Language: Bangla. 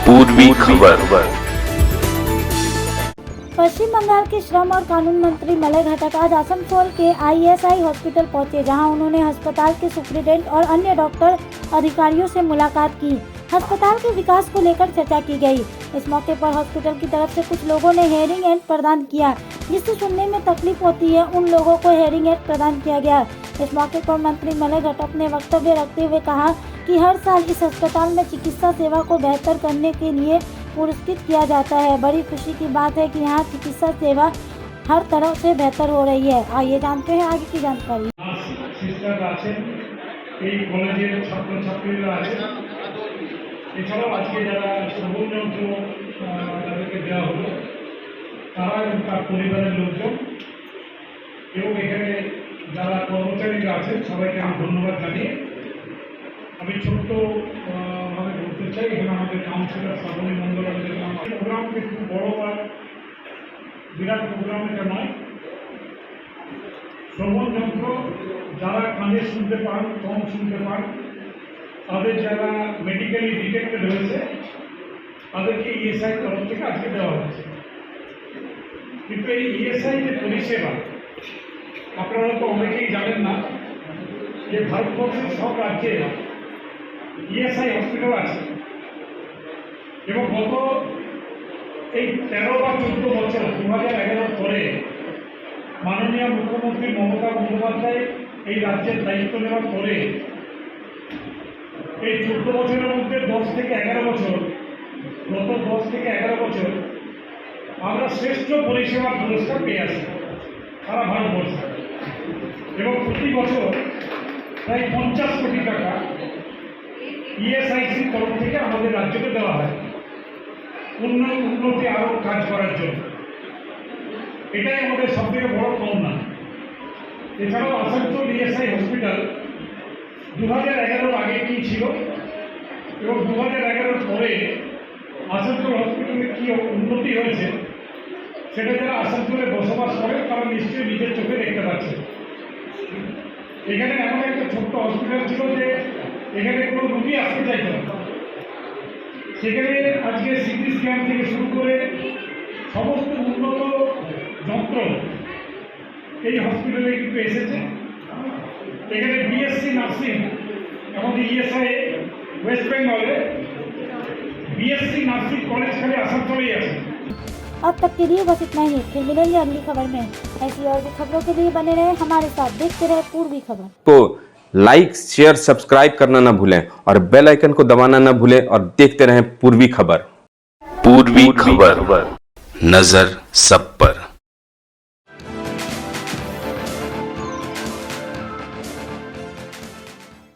पूर्वी खबर। पश्चिम बंगाल के श्रम और कानून मंत्री मलय घटक आज आसनसोल के ISI हॉस्पिटल पहुंचे, जहां उन्होंने अस्पताल के सुप्रीडेंट और अन्य डॉक्टर अधिकारियों से मुलाकात की। अस्पताल के विकास को लेकर चर्चा की गई। इस मौके पर हॉस्पिटल की तरफ से कुछ लोगों ने हेयरिंग एड प्रदान किया, जिससे सुनने में तकलीफ होती है, उन लोगों को हेयरिंग एड प्रदान किया गया। इस मौके पर मंत्री मलय घटक ने वक्तव्य रखते हुए कहा कि हर साल इस अस्पताल में चिकित्सा सेवा को बेहतर करने के लिए पुरस्कृत किया जाता है। बड़ी खुशी की बात है कि यहाँ चिकित्सा सेवा हर तरह से बेहतर हो रही है। आइए जानते हैं आगे की जानकारी। এছাড়াও আজকে যারা শ্রবণযন্ত্র তাদেরকে দেওয়া হলো তারা এবং তার পরিবারের লোকজন এবং এখানে যারা কর্মচারীরা আছেন সবাইকে আমি ধন্যবাদ জানিয়ে আমি ছোট্ট ভাবে বলতে চাই, এখানে আমাদের কাউন্সিলর শ্রাবণী মণ্ডল প্রোগ্রামকে খুব বড় বা বিরাট প্রোগ্রাম এটা নয়। শ্রবণযন্ত্র যারা কানে শুনতে পান, কম শুনতে পান, তাদের যারা মেডিকেলি ডিটেক্টেড হয়েছে তাদেরকে ইএসআই তরফ থেকে আজকে দেওয়া হচ্ছে। কিন্তু এই ইএসআই যে পরিষেবা আপনারা তো অনেকেই জানেন না যে ভারতবর্ষের সব রাজ্যে ইএসআই হসপিটাল আছে এবং গত এই 13 বা 14 বছর 2011 পরে মাননীয় মুখ্যমন্ত্রী মমতা বন্দ্যোপাধ্যায় এই রাজ্যের দায়িত্ব নেওয়ার পরে এই 14 বছরের মধ্যে 10 থেকে 11 বছর, গত 10 থেকে 11 বছর আমরা শ্রেষ্ঠ পরিষেবার পুরস্কার পেয়ে আসি সারা ভারতবর্ষে এবং প্রতি বছর প্রায় 50 কোটি টাকা ইএসআইসির তরফ থেকে আমাদের রাজ্যকে দেওয়া হয় উন্নতি আরও কাজ করার জন্য। এটাই আমাদের সবথেকে বড় পাওনা। এছাড়াও আসানসোল ইএসআই হসপিটাল 2011 আগে কী ছিল এবং 2011 পরে আসানসোল হসপিটালে কী উন্নতি হয়েছে সেটা যারা আসানসোলে বসবাস করে তারা নিশ্চয়ই নিজের চোখে দেখতে পাচ্ছে। এখানে এমন একটা ছোট্ট হসপিটাল ছিল যে এখানে কোনো রুগী আসতে চাইত না, সেখানে আজকে সিটি স্ক্যান থেকে শুরু করে সমস্ত উন্নত যন্ত্র এই হসপিটালে কিন্তু এসেছে। এখানে বিএসসি নার্সিং আমাদের ইএসআই ওয়েস্ট বেঙ্গলে বিএসসি नार्सिंग कॉलेज खाली आसानसोल ही আছে। अब तक के लिए बस इतना ही। फिर मिलेंगे अगली खबर में। ऐसी और भी खबरों के लिए बने रहे हमारे साथ, देखते रहे पूर्वी खबर तो लाइक शेयर सब्सक्राइब करना ना भूलें और बेल आइकन को दबाना ना भूलें और देखते रहें पूर्वी खबर। पूर्वी खबर, नजर सब पर।